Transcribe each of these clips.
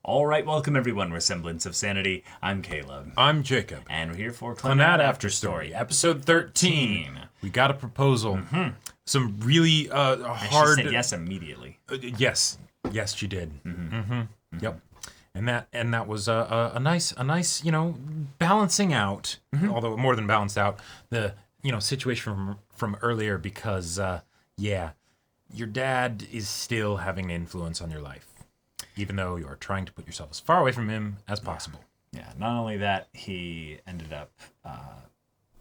All right, welcome everyone. We're Semblance of Sanity. I'm Caleb. I'm Jacob. And we're here for Clannad After Story, episode 13. We got a proposal. Some really hard... And she said yes immediately. Yes. Yes, she did. Yep. And that was a nice, balancing out, although more than balanced out, the, situation from earlier because, your dad is still having an influence on your life, even though you're trying to put yourself as far away from him as possible. Yeah, not only that, he ended up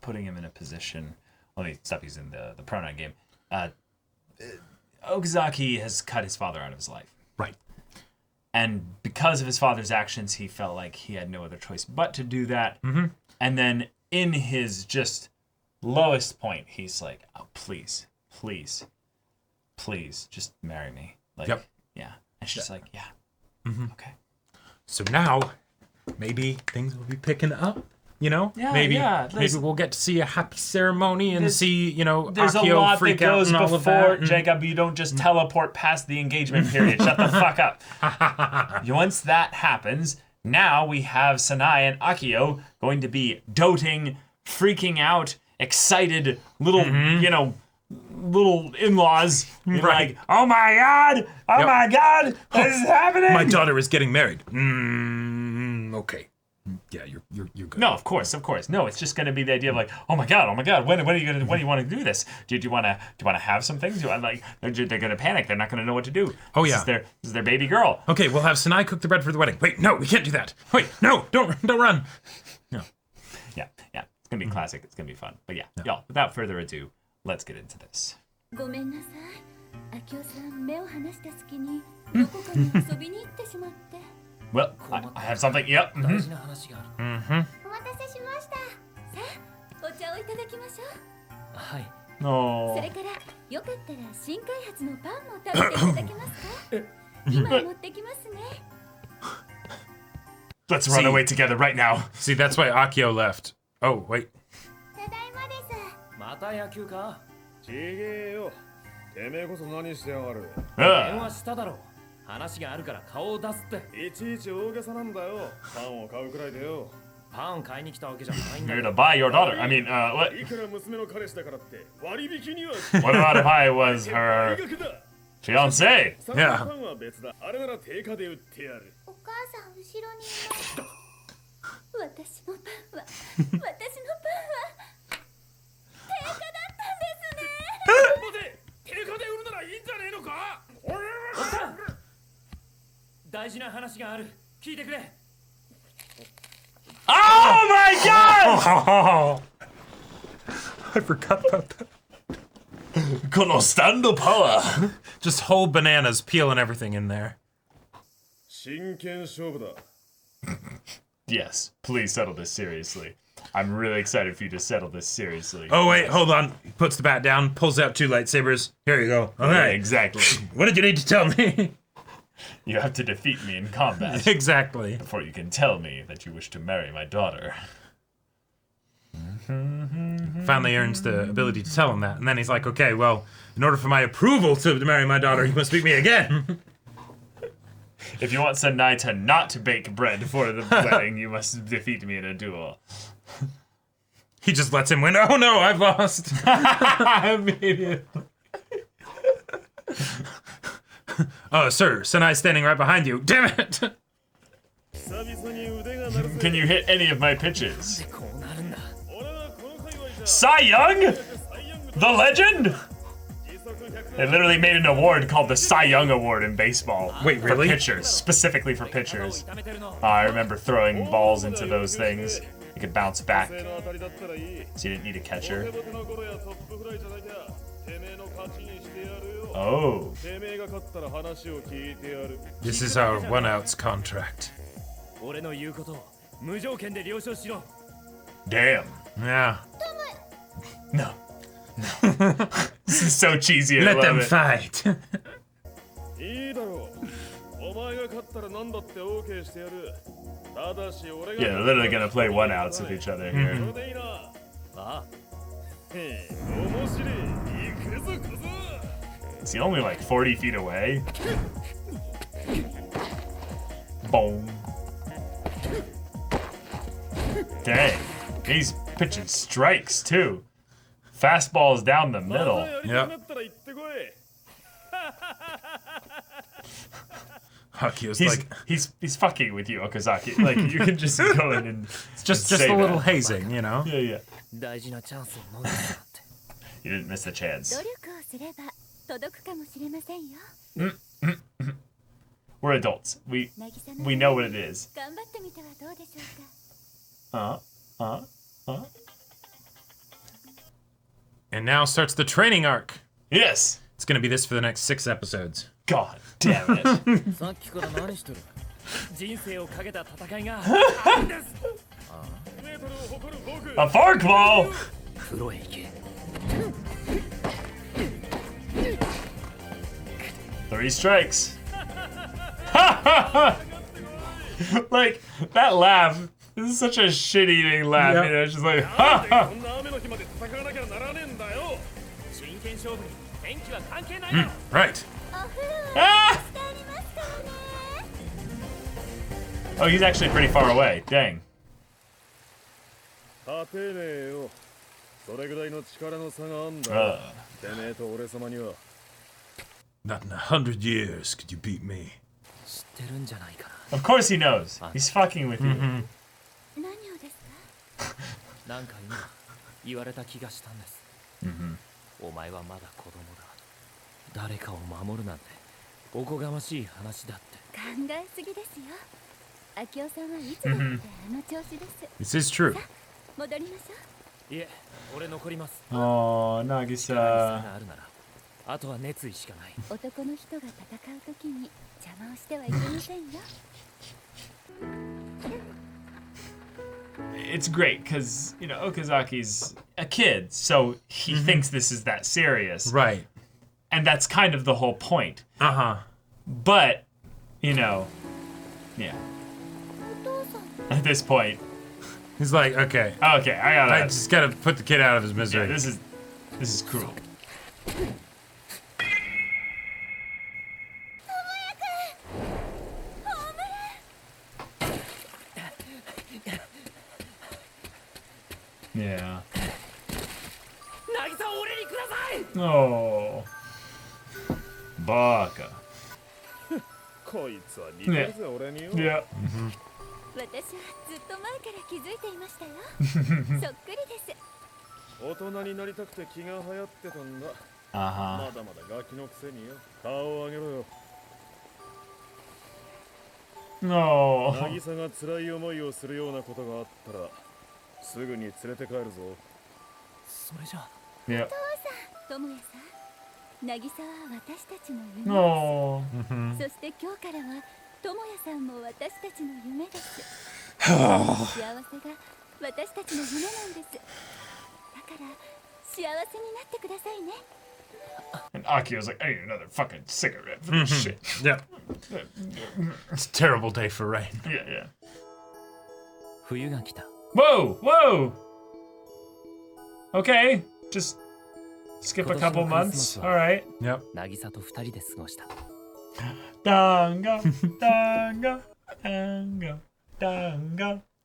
putting him in a position... Let me stop using the pronoun game. Okazaki has cut his father out of his life. Right. And because of his father's actions, he felt like he had no other choice but to do that. And then in his just lowest point, he's like, oh, please, just marry me. Like, yeah. And she's like, yeah. Okay. So now, maybe things will be picking up, Yeah, maybe we'll get to see a happy ceremony and see, there's Akio a lot freak that goes out and all before, of that. Jacob. You don't just teleport past the engagement period. Shut the fuck up. Once that happens, now we have Sanai and Akio going to be doting, freaking out, excited little, little in-laws. Right. Like, oh my god, my god, this is happening. My daughter is getting married. Okay. Yeah, you're good. No, of course. No, it's just going to be the idea of like, oh my god, when are you going to, when do you want to do this? Do you want to have some things? They're going to panic. They're not going to know what to do. Oh yeah. This is their baby girl. Okay, we'll have Sanai cook the bread for the wedding. Wait, no, we can't do that. Wait, no, don't run. No. Yeah. It's going to be classic. It's going to be fun. But yeah, y'all, without further ado, let's get into this. Well, I have something. Yep. Oh. Let's run away together right now. See, that's why Akio left. Oh, wait. Here to buy your daughter. I mean, what? What about if I was her fiancé? Yeah. Oh my god! I forgot about that. Conostando power. Just whole bananas, peel and everything in there. Yes, please settle this seriously. I'm really excited for you to settle this seriously. Oh, wait, hold on. He puts the bat down, pulls out 2 lightsabers. Here you go. Okay. Yeah, exactly. What did you need to tell me? You have to defeat me in combat. Exactly. Before you can tell me that you wish to marry my daughter. Finally earns the ability to tell him that. And then he's like, okay, well, in order for my approval to marry my daughter, you must beat me again. If you want Sanai to not bake bread for the wedding, you must defeat me in a duel. He just lets him win. Oh no, I've lost. Immediately. Oh, sir, Sanai's standing right behind you. Damn it! Can you hit any of my pitches? Cy Young? The legend? They literally made an award called the Cy Young Award in baseball. Wait, really? For pitchers, specifically for pitchers. I remember throwing balls into those things. You could bounce back. So you didn't need a catcher. Oh. This is our 1-outs contract. Damn. Yeah. No. This is so cheesy. Let them fight. Yeah, they're literally gonna play 1-outs with each other here. Is he only like 40 feet away? Boom. Dang. He's pitching strikes, too. Fastballs down the middle. Yep. Akio's like he's fucking with you, Okazaki. Like, you can just go in and just say a little that. hazing, you know. Yeah. You didn't miss the chance. We're adults. We know what it is. And now starts the training arc. Yes. It's gonna be this for the next 6 episodes. God damn it. A forkball. 3 strikes. Like, that laugh. This is such a shit-eating laugh. Yep. You know, it's just like, ha ha. Right. Ah! Oh, he's actually pretty far away. Dang. Not in 100 years could you beat me. Of course he knows. He's fucking with you. This is true. Oh, Nagisa. It's great because, you know, Okazaki's a kid, so he thinks this is that serious. Right. And that's kind of the whole point. Uh-huh. But, you know, yeah. At this point. He's like, okay. Okay, I just gotta put the kid out of his misery. Yeah, this is cruel. Yeah. Oh. Baka. Yeah. Yeah. No. Yeah. No. And Akio's like, I need another fucking cigarette for this shit. Yeah. It's a terrible day for rain. Yeah. Whoa! Okay, just skip a couple months. All right. Yep. Danga,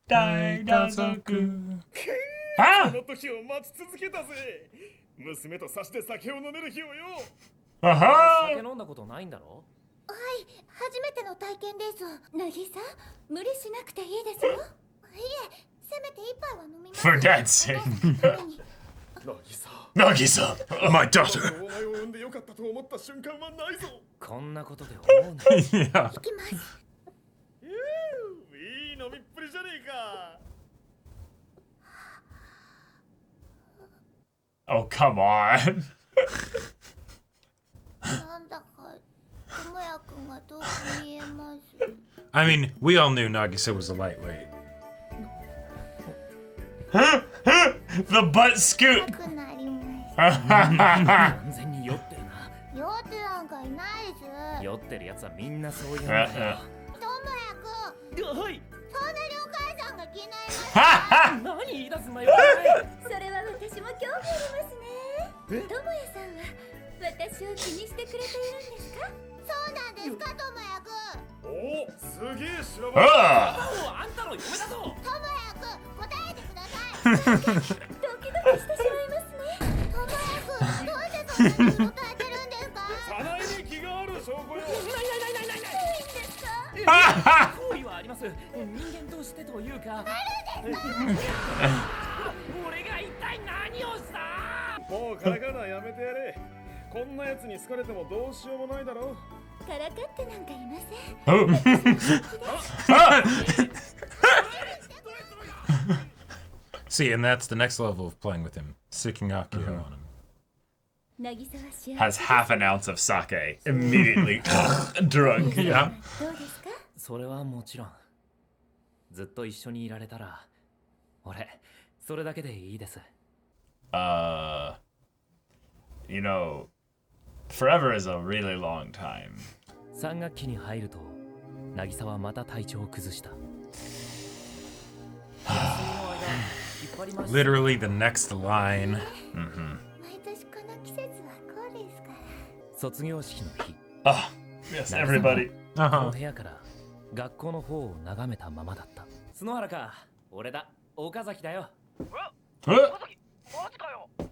daidazoku. Ah! Aha! For Dad's sake. Nagisa, my daughter. Yeah. Oh, come on. I mean, we all knew Nagisa was a lightweight. The butt scoop. Ah! あんたの嫁だぞ。ともやくん答えてください。ドキドキしてしまいますね。ともやくんどうしてそんなに答えてるんですか。早苗に気がある証拠よ。ないいいんですか。行為はあります。人間としてというか。俺が一体何をした。もうからかうのはやめてやれ。こんな奴に好かれてもどうしようもないだろう。からかってなんかいません。 See, and that's the next level of playing with him, sicking Akio on him. 渚は幸せ Has half an ounce of sake. Immediately drunk. Yeah. どうですか。それはもちろん。ずっと一緒にいられたら、俺、それだけでいいです。You know, forever is a really long time. 3学期に入ると、渚はまた体調を崩した。Literally the next line. 毎年この季節はこうですから。卒業式の日、 Oh, yes, everybody. この部屋から学校の方を眺めたままだった。角原か、俺だ、岡崎だよ。 Huh?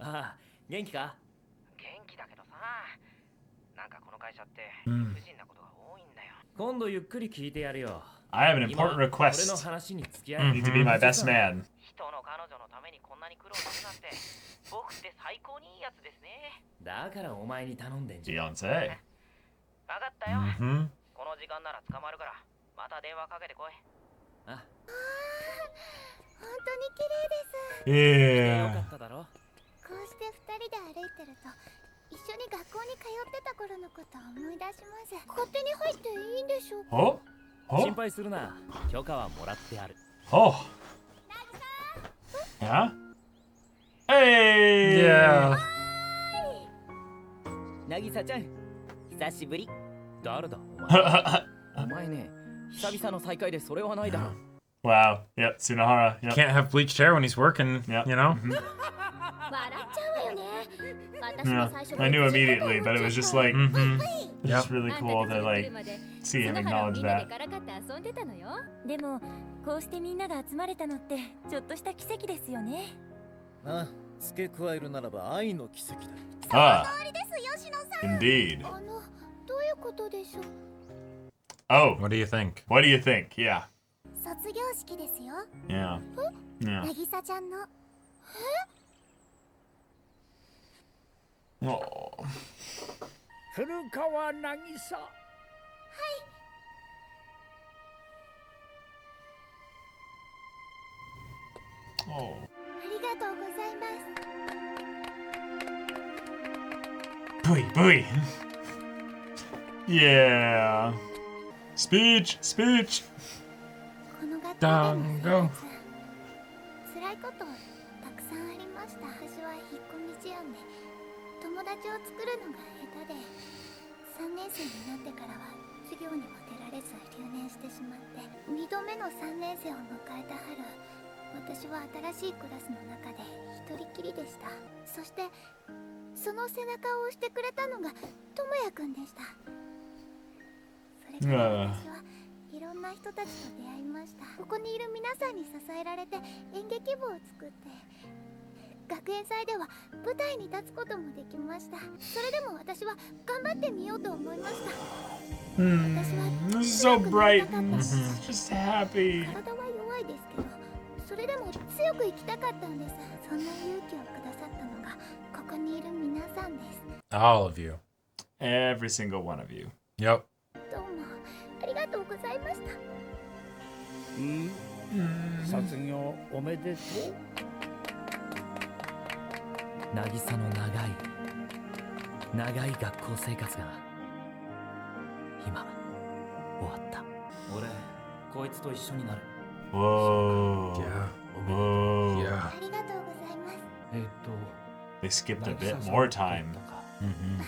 ああ、元気か。元気だけどさ、なんかこの会社って理不尽なことが多いんだよ。今度ゆっくり聞いてやるよ。 I have an 今 important 俺の request. 話に付き You 合 need to be my best man. 人の彼女のためにこんなに苦労するなんて、僕って最高にいいやつですね。だからお前に頼んでんじゃん。 Beyonce. わかったよ。 Hmm. この時間なら捕まるから、また電話かけてこい。あ、本当に綺麗です。よ Yeah. かっただろ。こうして二人で歩いてると一緒に学校に通ってた頃のことを思い出します。勝手に入っていいんでしょうか。 Oh? 心 Oh? 配するな。許可はもらってある。 Oh. Yeah? Hey! Yeah. 渚ちゃん、久しぶり。誰だお前。お前ね、久々の再会でそれはないだろ。 Wow. Yep, Tsunohara. Yep. Can't have bleached hair when he's working, Yeah. you know? 笑っちゃうわよね。私も Yeah, 最初 I knew immediately, but it was just like, Mm-hmm. it's just really cool to like see him acknowledge that. からかって遊んでたのよ。でもこうしてみんなが集まれたのってちょっとした奇跡ですよね。あ、付け加えるならば愛の奇跡だ。 Ah, あれです吉野さん。 indeed. どういうことでしょう。 Oh, What do you think? what do you think? Yeah. 卒業式ですよ。 Yeah. Yeah. 渚ちゃんの。 Oh. 古川渚。 Oh. ありがとうございます。 Booey, booey. Yeah. Speech, speech. この学校での Dango. 辛いことたくさんありました。私は引っ込み思案で友達を作るのが下手で、3年生になってからは授業にも出られず留年してしまって、2度目の3年生を迎えた春、私は新しいクラスの中で一人きりでした。そしてその背中を押してくれたのがともやくんでした。それから私はいろんな人たちと出会いました。ここにいる皆さんに支えられて演劇部を作って、学園祭では舞台に立つこともできました。それでも私は頑張ってみようと思いました。私は This is so 強くなり bright たかった and です just happy. 体は弱いですけど、それでも強く生きたかったんです。そんな勇気をくださったのがここにいる皆さんです。 All of you. Every single one of you. Yep. どうもありがとうございました。卒業おめでとう。渚の長い学校生活が今終わった。俺、こいつと一緒になる。 Whoa. Yeah. Whoa. Yeah. ありがとうございます。 They skipped a bit more time. は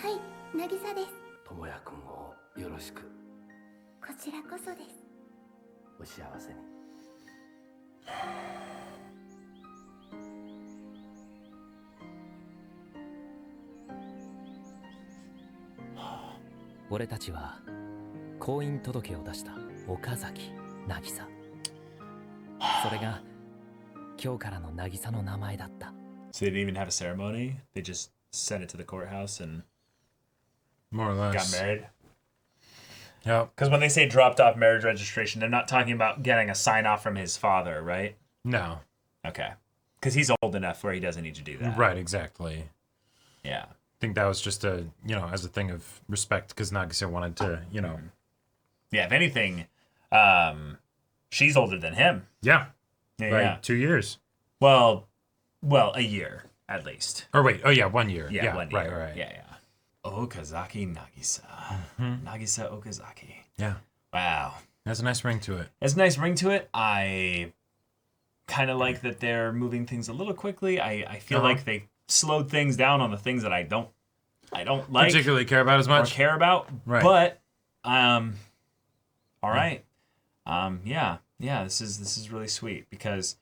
い、渚です。ともやくんをよろしく。こちらこそです。お幸せに。俺たちは婚姻届を出した岡崎渚。それが今日からの渚の名前だった。 So they didn't even have a ceremony? They just sent it to the courthouse and More or got less. married? Yep. Because when they say dropped off marriage registration, they're not talking about getting a sign off from his father, right? No. Okay. Because he's old enough where he doesn't need to do that. Right, exactly. Yeah. I think that was just a, as a thing of respect because Nagisa wanted to, Yeah, if anything, she's older than him. Yeah. Yeah, Right. yeah. 2 years. Well, a year at least. Or wait, 1 year. Yeah, 1 year. Right. Yeah. Okazaki Nagisa. Nagisa Okazaki. Yeah. Wow. Has a nice ring to it. There's a nice ring to it. I kind of like that they're moving things a little quickly. I feel like they slowed things down on the things that I don't like Particularly care about as or much. care about. Right. But all right. Yeah. This is really sweet because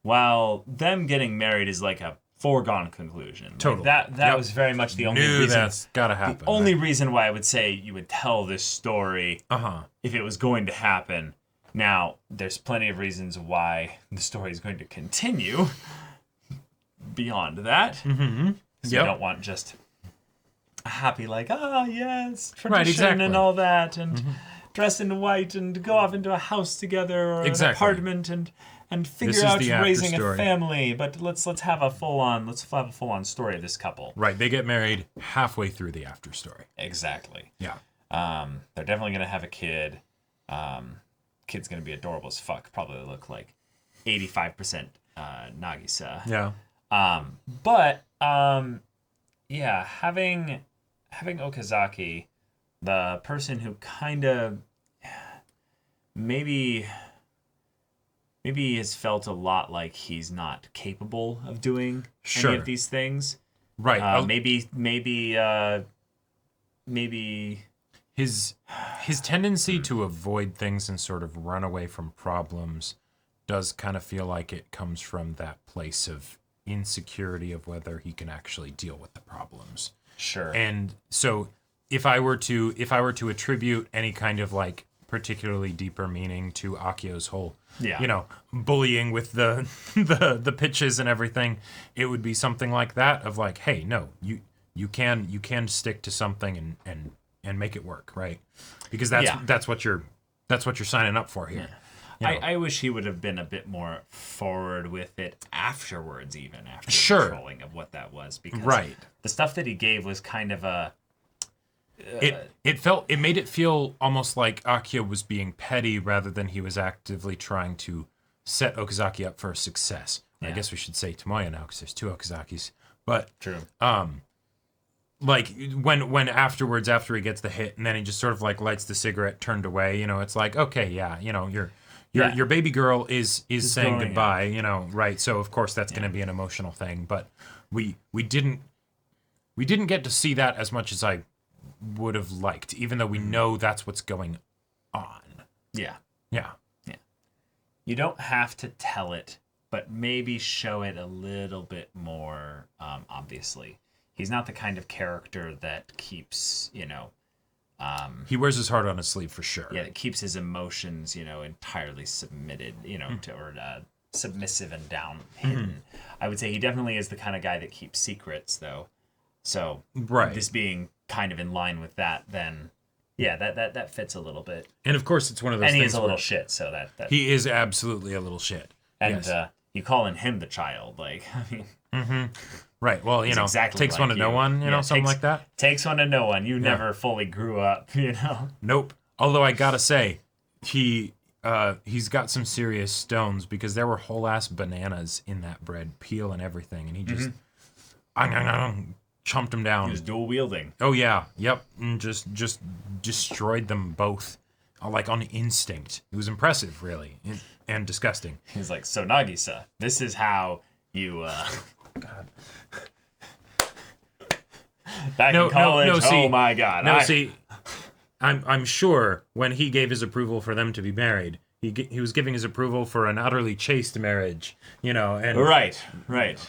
while them getting married is like a foregone conclusion. Like Totally. that Yep. was very much the only Knew reason. that's gotta happen. The only reason why I would say you would tell this story if it was going to happen. Now, there's plenty of reasons why the story is going to continue beyond that. Mm-hmm. So you don't want just a happy, like, yes, tradition Right, exactly. and all that, and dress in white and go off into a house together or an apartment and figure is out the raising a after-story. family. But let's have a full on story of this couple. Right. They get married halfway through the after story. Exactly. Yeah. They're definitely gonna have a kid. Kid's gonna be adorable as fuck. Probably look like 85% Nagisa. Yeah. Yeah, having Okazaki, the person who kind of maybe has felt a lot like he's not capable of doing Sure. any of these things. Right. Maybe His tendency to avoid things and sort of run away from problems does kind of feel like it comes from that place of insecurity of whether he can actually deal with the problems. sure. And so if I were to attribute any kind of like particularly deeper meaning to Akio's whole bullying with the the pitches and everything, it would be something like that of like, hey, no, you can stick to something and make it work, right? Because that's what you're signing up for here. You know. I wish he would have been a bit more forward with it afterwards, even after Sure. the trolling of what that was, because Right. the stuff that he gave was kind of a It made it feel almost like Akio was being petty rather than he was actively trying to set Okazaki up for success. I guess we should say Tomoya now because there's two Okazakis. But true. like when afterwards, after he gets the hit and then he just sort of like lights the cigarette, turned away, it's like, okay, your baby girl is saying growing goodbye, right? So of course that's going to be an emotional thing, but we didn't get to see that as much as I would have liked, even though we know that's what's going on. Yeah. Yeah. You don't have to tell it, but maybe show it a little bit more obviously. He's not the kind of character that keeps, He wears his heart on his sleeve for sure. that keeps his emotions, entirely submitted, submissive and down hidden. I would say he definitely is the kind of guy that keeps secrets, though. So Right. this being kind of in line with that, then that fits a little bit. And of course it's one of those And things he's a little where shit, so that he is absolutely a little shit. and yes. you calling him the child, like I mean, Right. Well, he's exactly takes like one to know you. one, Yeah, something like that. Takes one to know one. You never fully grew up, Nope. Although I gotta say, he's got some serious stones because there were whole ass bananas in that bread, peel and everything, and he just chomped them down. He was dual wielding. Oh yeah, yep, and just destroyed them both, like on instinct. It was impressive, really, and disgusting. He's like, so Nagisa, this is how you. God. Back in college, see, oh my God. I'm sure when he gave his approval for them to be married, he was giving his approval for an utterly chaste marriage, and Right.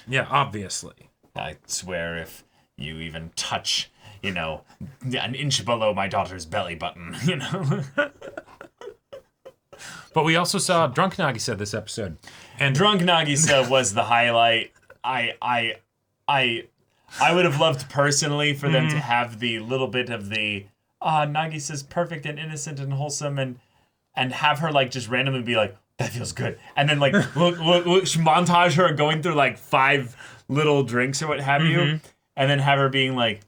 yeah, obviously. I swear if you even touch you know, an inch below my daughter's belly button, you know. But we also saw Drunk Nagisa this episode. And Drunk Nagisa was the highlight. I would have loved personally for them to have the little bit of the Nagisa's perfect and innocent and wholesome, and have her like just randomly be like, that feels good, and then like look montage her going through like 5 little drinks or what have you, and then have her being like,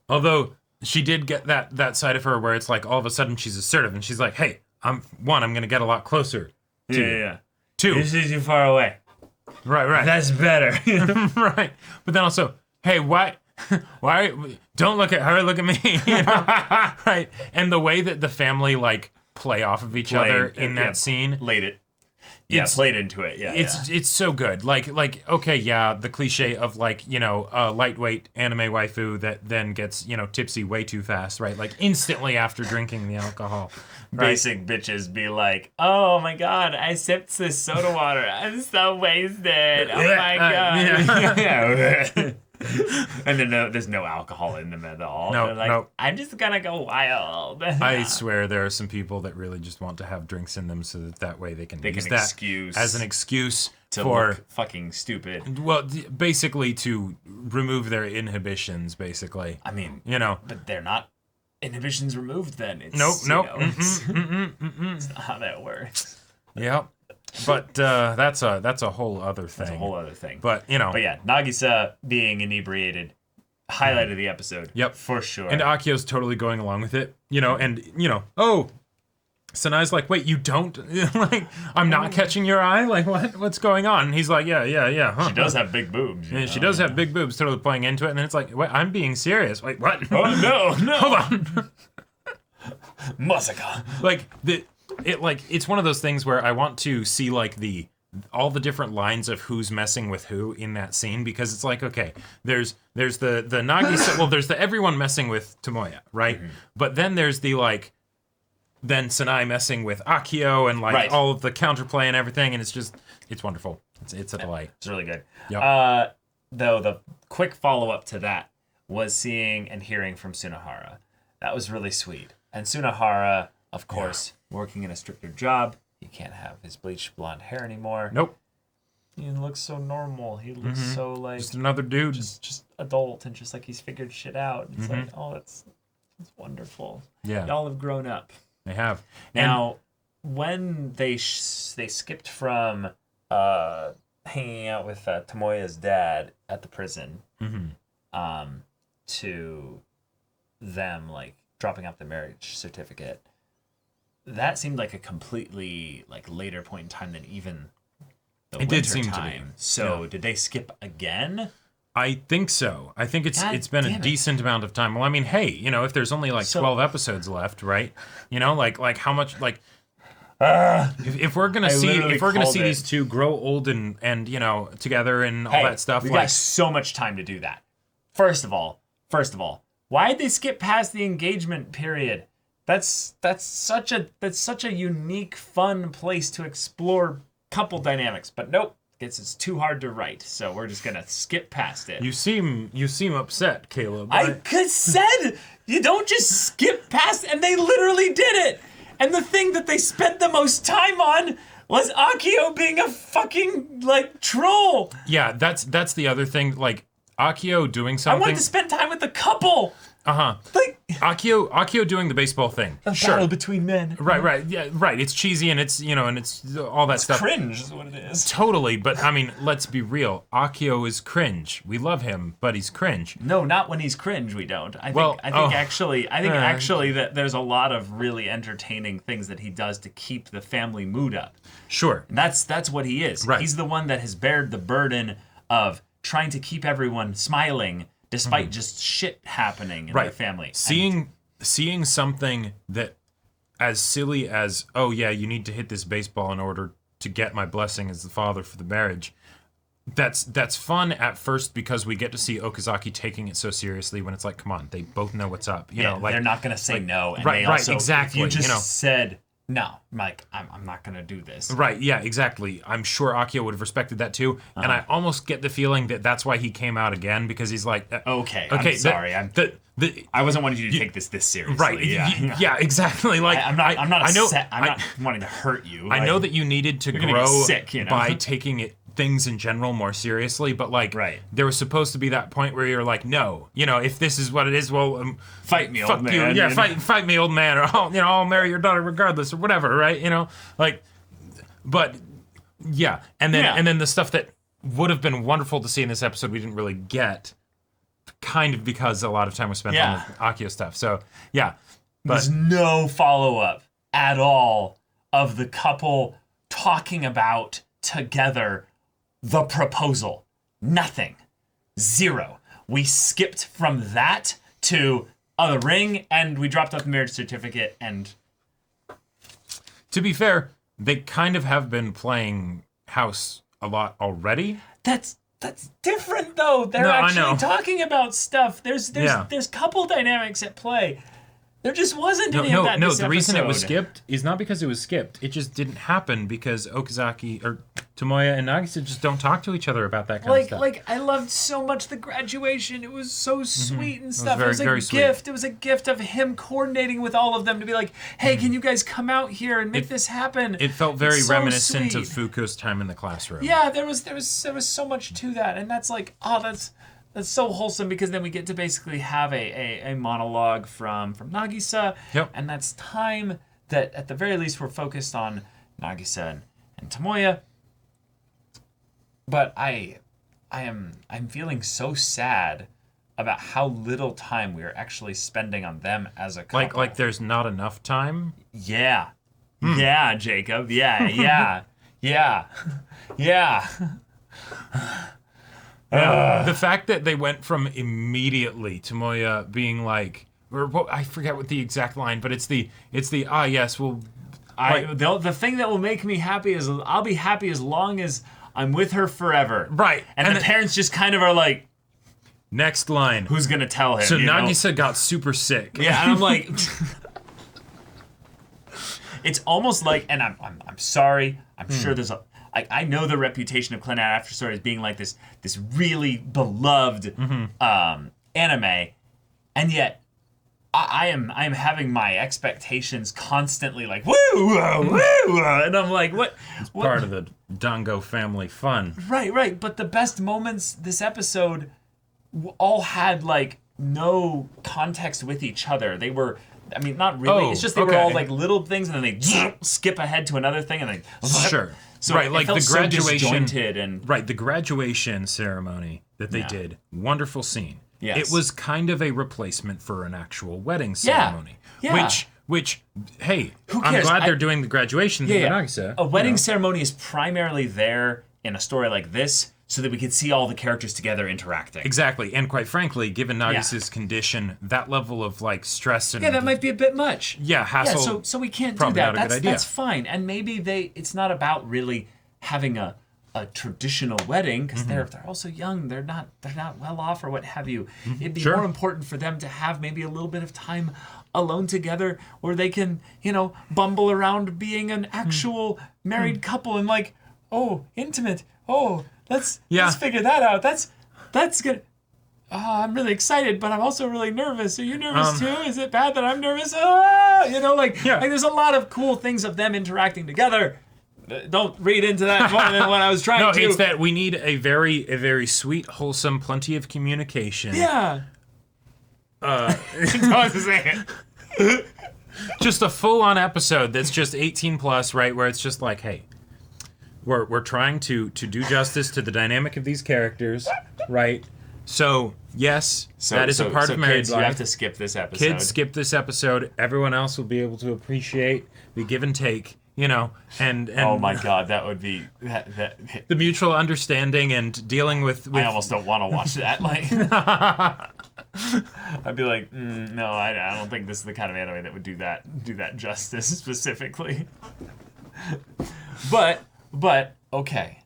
although she did get that side of her where it's like all of a sudden she's assertive and she's like, hey, I'm gonna get a lot closer to you. yeah. 2, This is too far away. right. That's better. Right. But then also, hey, why don't look at her, look at me, you know? Right. And the way that the family like play off of each other in that scene. Played into it. Yeah. It's so good. Like okay, yeah, the cliche of like, you know, a lightweight anime waifu that then gets, you know, tipsy way too fast, right? Like instantly after drinking the alcohol. Right? Basic bitches be like, oh my god, I sipped this soda water. I'm so wasted. Oh my god. Yeah. And then there's no alcohol in them at all. No, they're like, no. I'm just gonna go wild. I swear there are some people that really just want to have drinks in them so that way they can use that as an excuse for look fucking stupid. Well, basically to remove their inhibitions, basically. I mean, you know. But they're not inhibitions removed then. It's, Nope. It's not how that works. Yep. But that's a whole other thing. That's a whole other thing. But, you know. But yeah, Nagisa being inebriated highlighted the episode. Yep. For sure. And Akio's totally going along with it, you know, and, you know, oh, Sanai's like, wait, you don't? Like, I'm not catching your eye? Like, what's going on? And he's like, yeah. Huh, she does have big boobs. And she does have big boobs, totally playing into it. And then it's like, wait, I'm being serious. Wait, what? Oh, no. Hold on. Masaka. Like, it's one of those things where I want to see like all the different lines of who's messing with who in that scene, because it's like, okay, there's the Nagisa, well, there's the everyone messing with Tomoya, right? But then there's the like, then Sanai messing with Akio and like all of the counterplay and everything, and it's wonderful. It's a delight. It's really good. Yep. Though the quick follow-up to that was seeing and hearing from Sunahara. That was really sweet. And Sunahara, of course, working in a stricter job, he can't have his bleached blonde hair anymore. Nope. He looks so normal. He looks so like just another dude, just adult, and just like he's figured shit out. It's like, oh, that's wonderful. Yeah, y'all have grown up. They have. Now, when they skipped from hanging out with Tomoya's dad at the prison, to them like dropping off the marriage certificate. That seemed like a completely like later point in time than even the winter did seem time. to be. So did they skip again? I think so. I think it's been a decent amount of time. Well, I mean, hey, you know, if there's only like 12 episodes left, right? You know, like how much like if we're gonna see these two grow old and you know together and all that stuff, we like got so much time to do that. First of all, why did they skip past the engagement period? That's such a unique, fun place to explore couple dynamics. But nope, it's too hard to write, so we're just gonna skip past it. You seem upset, Caleb. I said you don't just skip past, and they literally did it. And the thing that they spent the most time on was Akio being a fucking like troll. Yeah, that's the other thing. Like Akio doing something. I wanted to spend time with the couple. Like Akio doing the baseball thing. Battle between men. Right. Yeah, right. It's cheesy and it's, you know, and it's all that stuff. Cringe is what it is. Totally, but I mean, let's be real. Akio is cringe. We love him, but he's cringe. No, not when he's cringe. We don't. I think actually that there's a lot of really entertaining things that he does to keep the family mood up. Sure. And that's what he is. Right. He's the one that has bared the burden of trying to keep everyone smiling despite just shit happening in their family. Seeing something that as silly as, oh yeah, you need to hit this baseball in order to get my blessing as the father for the marriage. That's fun at first because we get to see Okazaki taking it so seriously when it's like, come on, they both know what's up. You know, like they're not gonna say no. And right, they also, exactly. If you just you know, said no, like I'm not gonna do this. Right, yeah, exactly. I'm sure Akio would have respected that too. And I almost get the feeling that that's why he came out again, because he's like, Okay, I'm sorry. I wasn't wanting you to take this seriously. Right, yeah, exactly. Like I'm not not wanting to hurt you. I know that you needed to gonna grow get sick, you know? by taking things in general more seriously, but like there was supposed to be that point where you're like, no, if this is what it is, well, fight me, fuck old you, man. yeah, fight me, old man, or I'll marry your daughter regardless, or whatever, right? But yeah, and then the stuff that would have been wonderful to see in this episode we didn't really get, kind of because a lot of time was spent on the Akio stuff. So yeah, but there's no follow-up at all of the couple talking about together the proposal. Nothing. Zero. We skipped from that to the ring, and we dropped off the marriage certificate, and to be fair, they kind of have been playing house a lot already. That's different though. They're actually talking about stuff. There's couple dynamics at play. There just wasn't any of that in this the reason it episode. was skipped is not because it was skipped. It just didn't happen because Okazaki or Tomoya and Nagisa just don't talk to each other about that kind of stuff. Like I loved so much the graduation. It was so sweet and stuff. It was very a gift. It was a gift of him coordinating with all of them to be like, hey, can you guys come out here and make this happen? It felt very It's so reminiscent sweet. of Fuku's time in the classroom. Yeah, there was so much to that, and that's like, that's so wholesome, because then we get to basically have a monologue from Nagisa, and that's time that at the very least we're focused on Nagisa and Tomoya. But I'm feeling so sad about how little time we are actually spending on them as a couple. Like there's not enough time. Yeah, yeah, Jacob. Yeah. The fact that they went from immediately Tomoya being like, I forget what the exact line, but it's the yes, well, the thing that will make me happy is I'll be happy as long as I'm with her forever. Right. And the parents just kind of are like, next line. Who's gonna tell him? So Nagisa got super sick. Yeah, and I'm like, it's almost like, and I'm sorry. I'm sure there's I know the reputation of Clannad After Story as being like this really beloved anime, and yet I am having my expectations constantly like woo, and I'm like, what? Part of the Dango family fun. Right. But the best moments this episode all had like no context with each other. They were, I mean, not really. It's just they were all like little things, and then they skip ahead to another thing, and they sure. So right, like the graduation, the graduation ceremony that they did. Wonderful scene. Yes. It was kind of a replacement for an actual wedding ceremony. Yeah. Which, hey, Who I'm cares? glad they're doing the graduation thing in Nagisa. A wedding ceremony is primarily there in a story like this so that we can see all the characters together interacting. Exactly, and quite frankly, given Nagisa's condition, that level of like stress and that might be a bit much. Hassle. So we can't do probably that. not a good idea. That's fine. And maybe it's not about really having a traditional wedding, because they're also young. They're not well off or what have you. It'd be more important for them to have maybe a little bit of time alone together where they can, bumble around being an actual married couple and like, intimate. Let's figure that out. That's good. I'm really excited, but I'm also really nervous. Are you nervous too? Is it bad that I'm nervous? Like there's a lot of cool things of them interacting together. Don't read into that more than what I was trying to. No, it's that we need a very sweet, wholesome, plenty of communication. Yeah. Just a full-on episode that's just 18 plus, right? Where it's just like, hey, we're trying to do justice to the dynamic of these characters, right? So yes, that is a part of married kids, life. You have to skip this episode. Kids, skip this episode. Everyone else will be able to appreciate the give and take. And oh my God, that would be the mutual understanding and dealing with I almost don't want to watch that. Like, I'd be like, no, I don't think this is the kind of anime that would do that justice specifically. But okay,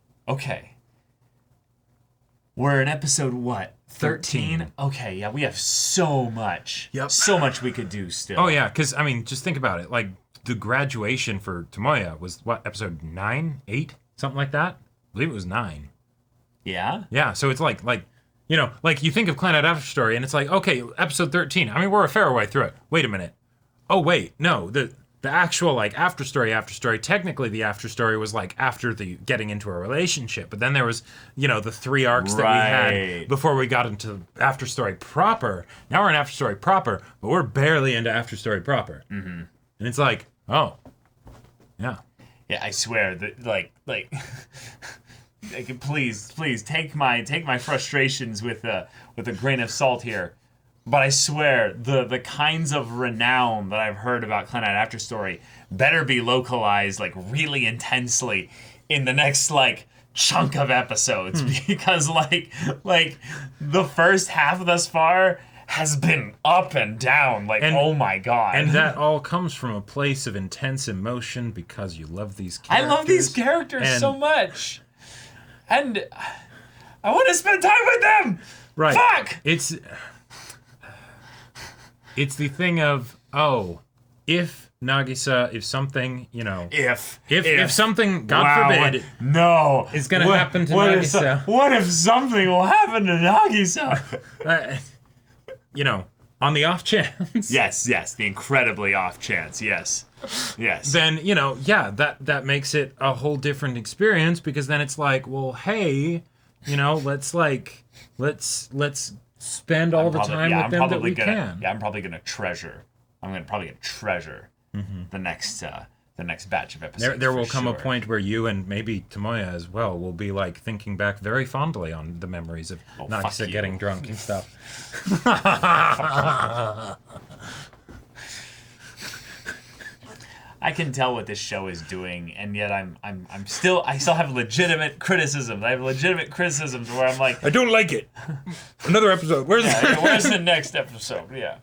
we're in episode what? 13? Okay, yeah, we have so much. Yep. So much we could do still. Oh yeah, because I mean, just think about it. Like the graduation for Tomoya was what, episode 9, 8, something like that. I believe it was 9. Yeah. Yeah, so it's like you know, like you think of Clannad After Story, and it's like, okay, episode 13. I mean, we're a fair way through it. Wait a minute. Oh wait, no, the actual like after story. Technically, the after story was like after the getting into a relationship, but then there was, you know, the 3 arcs that we had before we got into after story proper. Now we're in after story proper, but we're barely into after story proper. Mm-hmm. And it's like, oh, yeah. Yeah, I swear that like please take my frustrations with a grain of salt here. But I swear, the kinds of renown that I've heard about Clannad After Story better be localized like really intensely in the next like chunk of episodes, because like the first half thus far has been up and down, like, oh my god. And that all comes from a place of intense emotion because you love these characters. I love these characters so much. And I want to spend time with them! Right. Fuck! It's the thing of, oh, if Nagisa, if something, you know... If something, God forbid... No. Is going to happen to Nagisa. What if something will happen to Nagisa? You know, on the off chance. Yes, the incredibly off chance, yes. Then, you know, yeah, that makes it a whole different experience, because then it's like, well, hey, you know, let's spend all the time with them that we can. Yeah, I'm probably gonna treasure. The next batch of episodes. There will come a point where you and maybe Tomoya as well will be like thinking back very fondly on the memories of Nagisa getting drunk and stuff. I can tell what this show is doing, and yet I still have legitimate criticisms. I have legitimate criticisms where I'm like, I don't like it. Another episode. Where's the next episode? Yeah,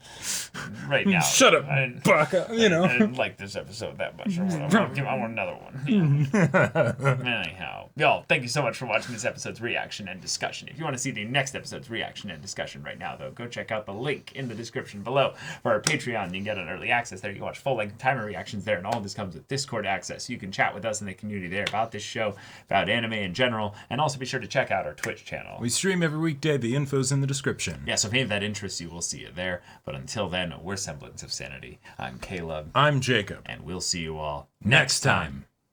right now. Shut up, Baka. You know, I didn't like this episode that much. I want another one. Yeah. Anyhow, y'all, thank you so much for watching this episode's reaction and discussion. If you want to see the next episode's reaction and discussion right now, though, go check out the link in the description below for our Patreon. You can get an early access there. You can watch full-length timer reactions there. And all of this comes with Discord access. You can chat with us in the community there about this show, about anime in general, and also be sure to check out our Twitch channel. We stream every weekday. The info's in the description. Yeah, so if any of that interests you, we'll see you there. But until then, we're Semblance of Sanity. I'm Caleb. I'm Jacob. And we'll see you all next time.